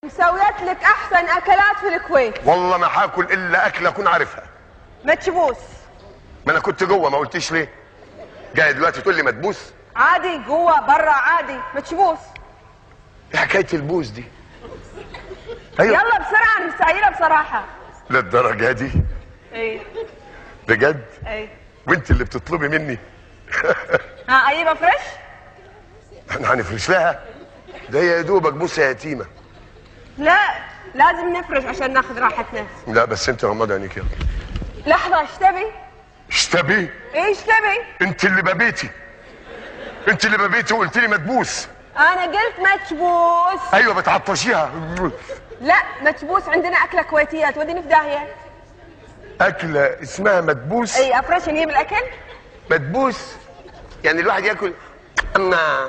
مسويت لك احسن اكلات في الكويت. والله ما هاكل الا اكله اكون عارفها. متشبوس. ما انا كنت جوه، ما قلتيش ليه؟ جاي دلوقتي تقول لي مدبوس؟ عادي جوه برا عادي متشبوس. ايه حكايه البوس دي؟ ايوه يلا بسرعه انا مستعجله بصراحه. للدرجه دي؟ ايه بجد؟ ايه. وانت اللي بتطلبي مني؟ ها اجيبها فريش؟ احنا هنفرش لها؟ ده هي يا دوبك بوسه يتيمه. لا لازم نفرش عشان ناخذ راحتنا. لا بس انت غمضي عينيك يلا. لحظه ايش تبي؟ ايش تبي؟ ايش تبي؟ انت اللي ببيتي، انت اللي ببيتي وقلت لي مدبوس. انا قلت متشبوس. ايوه بتعطشيها. لا متشبوس عندنا اكله كويتيه توديني في داهيه. اكله اسمها مدبوس؟ اي افرش نجيب الاكل. مدبوس يعني الواحد ياكل اما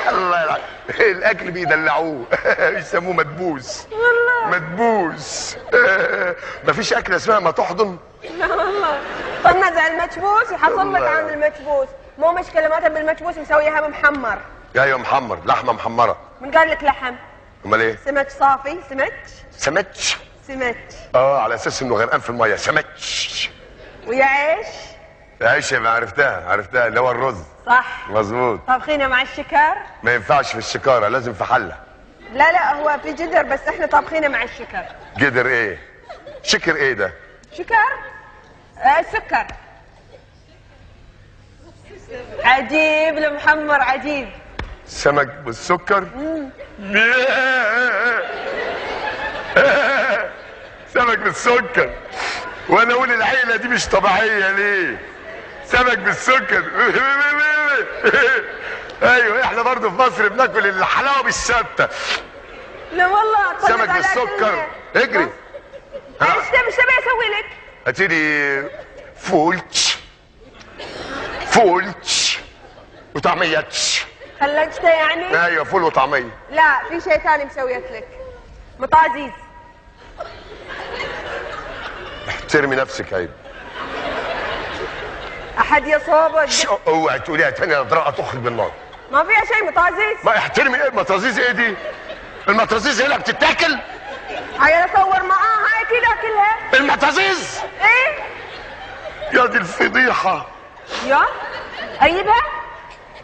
الله يلعن الاكل بيدلعوه يسموه مدبوس. والله مدبوس. مفيش اكله اسمها ما تحضن. لا والله. طب نزع المتشبوس يحصل لك عن المتشبوس. مو مشكله ما تبي المتشبوس مسويها محمر. ايوه محمر، لحمه محمره. من قال لك لحم؟ امال ايه؟ سمك صافي. سمك. على اساس انه غرقان في الميه. سمك. ويا عيش. عيش ما عرفتها اللي هو الرز. صح مظبوط. طابخينه مع الشكر. ما ينفعش في الشكاره، لازم في حله. لا هو في جدر بس احنا طابخينه مع الشكر. جدر ايه؟ شكر ايه ده؟ شكر سكر. عجيب المحمر عجيب. سمك بالسكر. سمك بالسكر. وانا اقول العيله دي مش طبيعيه ليه؟ سمك بالسكر. ايوه احنا برضه في مصر بناكل الحلاوه بالشطه. لا والله سمك بالسكر. اجري. ايش تبي اسوي لك؟ هاتيلي فولتش وطعميتش. خلجته يعني؟ ايوه فول وطعميه. لا في شيء ثاني مسويت لك. مطازيز. احترمي نفسك عيب. احد يصوبك. اوعي تقوليها تاني اضرقه تخرج بالنار. ما فيها شيء مطازيز. ما احترمي. ايه مطازيز ايه دي؟ المطازيز هي اللي بتتاكل؟ هاي اصور معاها هاي كده اكلها. المطازيز؟ ايه يا دي الفضيحه. يا اجيبها؟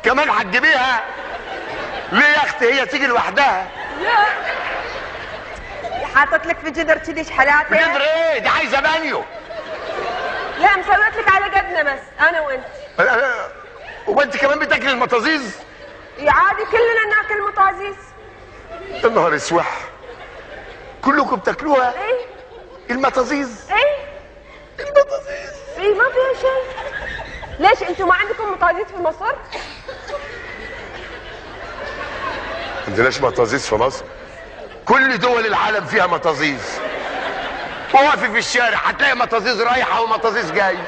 كمان هتجيبيها؟ ليه يا اختي هي تيجي لوحدها؟ لا حاطط لك في جدر كذي شحلات. جدر ايه؟ دي عايزه بانيو. لا مسويت لك على قدنا بس انا وانت. وانت كمان بتاكلي المطازيز؟ يا عادي كلنا ناكل مطازيز. يا نهار اسوح، كلكم بتاكلوها؟ ايه المطازيز. ايه المطازيز. ايه ما فيها شيء. ليش انتم ما عندكم مطازيز في مصر؟ عندناش مطازيز في مصر؟ كل دول العالم فيها مطازيز. وقفي في الشارع هتلاقي مطازيز رايحه ومطازيز جاي.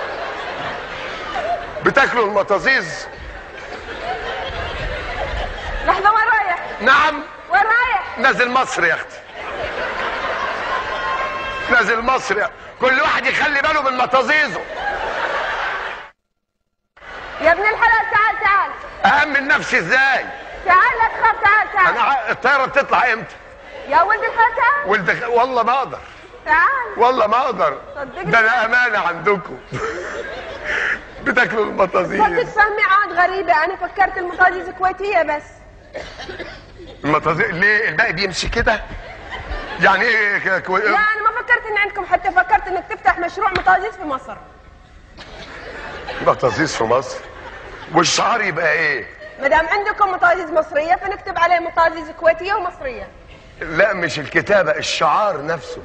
بتاكلوا المطازيز؟ لحظه وين رايح؟ نعم وين رايح؟ نازل مصر يا اختي. نازل مصر كل واحد يخلي باله من مطازيزه. يا ابن الحلال تعال. أأمن نفسي ازاي؟ تعال لا تخاف. تعال. انا الطياره بتطلع امتى؟ يا ولد الحلال تعال. والله ما اقدر. تعال والله ما اقدر. صدقني. ده انا امانه عندكم. بتاكلوا المطازيز. صدق فهمي عاد غريبه. انا فكرت المطازيز كويتيه بس. المطازيز ليه الباقي بيمشي كده؟ يعني ايه لا انا ما فكرت ان عندكم، حتى فكرت انك تفتح مشروع مطازيز في مصر. مطازيز في مصر؟ والشعار يبقى ايه؟ ما دام عندكم مطازيز مصريه فنكتب عليه مطازيز كويتيه ومصريه. لا مش الكتابه، الشعار نفسه.